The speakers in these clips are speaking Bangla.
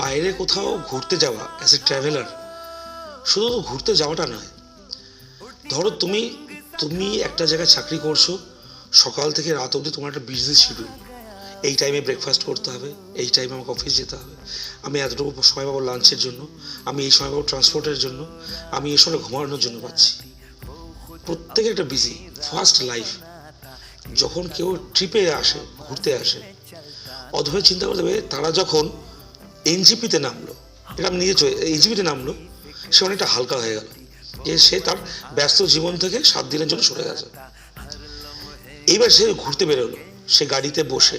বাইরে কোথাও ঘুরতে যাওয়া অ্যাজ এ ট্রাভেলার শুধু তো ঘুরতে যাওয়াটা নয়। ধরো তুমি তুমি একটা জায়গায় চাকরি করছো, সকাল থেকে রাত অবধি তোমার একটা বিজনেস শিডিউল। এই টাইমে ব্রেকফাস্ট করতে হবে, এই টাইমে আমাকে অফিস যেতে হবে, আমি এতটুকু সময় পাবো লাঞ্চের জন্য, আমি এই সময় পাবো ট্রান্সপোর্টের জন্য, আমি এই সময় ঘুমানোর জন্য পাচ্ছি। প্রত্যেকে একটা বিজি ফাস্ট লাইফ। যখন কেউ ট্রিপে আসে, ঘুরতে আসে, অথবা চিন্তা করতে হবে তারা যখন এনজিপিতে নামলো, এটা আমি নিজে এনজিপিতে নামলো, সে অনেকটা হালকা হয়ে গেল, যে সে তার ব্যস্ত জীবন থেকে 7 দিনের জন্য সরে গেছে। এইবার সে ঘুরতে বেরোলো, সে গাড়িতে বসে,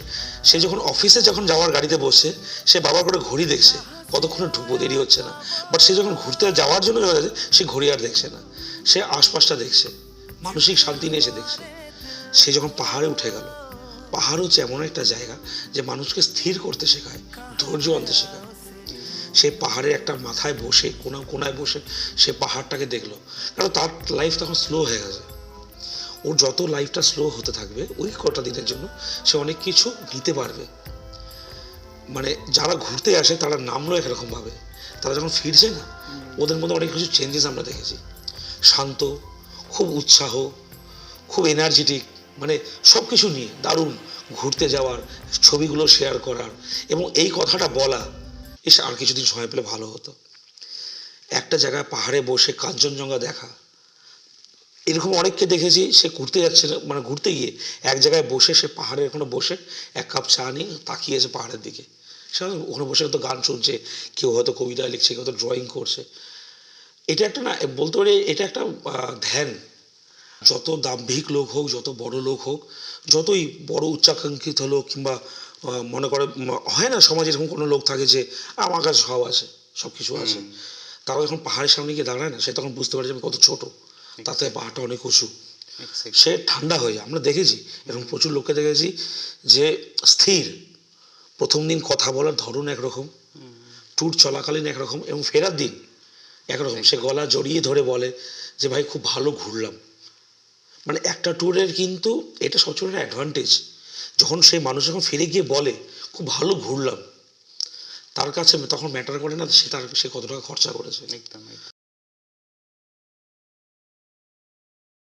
সে যখন অফিসে যখন যাওয়ার গাড়িতে বসে, সে বাবার করে ঘড়ি দেখছে কতক্ষণে ঢুকবো, দেরি হচ্ছে না। বাট সে যখন ঘুরতে যাওয়ার জন্য চলে যাচ্ছে, সে ঘড়ি আর দেখছে না, সে আশপাশটা দেখছে, মানসিক শান্তি নিয়ে সে দেখছে। সে যখন পাহাড়ে উঠে গেল, পাহাড় হচ্ছে এমন একটা জায়গা যে মানুষকে স্থির করতে শেখায়, ধৈর্য আনতে শেখায়। সে পাহাড়ের একটা মাথায় বসে, কোনায় বসে সে পাহাড়টাকে দেখলো, কারণ তার লাইফ তখন স্লো হয়ে গেছে। ওর যত লাইফটা স্লো হতে থাকবে, ওই কটা দিনের জন্য সে অনেক কিছু নিতে পারবে। মানে যারা ঘুরতে আসে তারা নামলো একরকমভাবে, তারা যখন ফিরছে না, ওদের মধ্যে অনেক কিছু চেঞ্জেস আমরা দেখেছি। শান্ত, খুব উৎসাহ, খুব এনার্জেটিক, মানে সব কিছু নিয়ে দারুণ ঘুরতে যাওয়ার, ছবিগুলো শেয়ার করার, এবং এই কথাটা বলা, এসে আর কিছুদিন সময় পেলে ভালো হতো। একটা জায়গায় পাহাড়ে বসে কাঞ্চনজঙ্ঘা দেখা, এরকম অনেককে দেখেছি। সে ঘুরতে যাচ্ছে না, মানে ঘুরতে গিয়ে এক জায়গায় বসে, সে পাহাড়ের ওখানে বসে 1 কাপ চা নিয়ে তাকিয়েছে পাহাড়ের দিকে। সে ওখানে বসে হয়তো গান শুনছে, কেউ হয়তো কবিতা লিখছে, কেউ হয়তো ড্রয়িং করছে। এটা একটা, না বলতে পারি এটা একটা ধ্যান। যত দাম্ভিক লোক হোক, যত বড় লোক হোক, যতই বড় উচ্চাকাঙ্ক্ষিত লোক, কিংবা মনে করে হয় না সমাজে এরকম কোনো লোক থাকে যে আমার কাছে সব আছে, সব কিছু আছে, তারা যখন পাহাড়ের সামনে গিয়ে দাঁড়ায় না, সে তখন বুঝতে পারে যে আমি কত ছোট, তাতে পাহাড়টা অনেক উঁচু। সে ঠান্ডা হয়ে যায়। আমরা দেখেছি এরকম প্রচুর লোককে দেখেছি যে স্থির, প্রথম দিন কথা বলার ধরন একরকম, ট্যুর চলাকালীন একরকম, এবং ফেরার দিন একরকম। সে গলা জড়িয়ে ধরে বলে যে ভাই খুব ভালো ঘুরলাম। মানে একটা ট্যুরের কিন্তু এটা সবচেয়ে একটা অ্যাডভান্টেজ, যখন সেই মানুষ যখন ফিরে গিয়ে বলে খুব ভালো ঘুরলাম, তার কাছে তখন ম্যাটার করে না সে কত টাকা খরচা করেছে। একদম।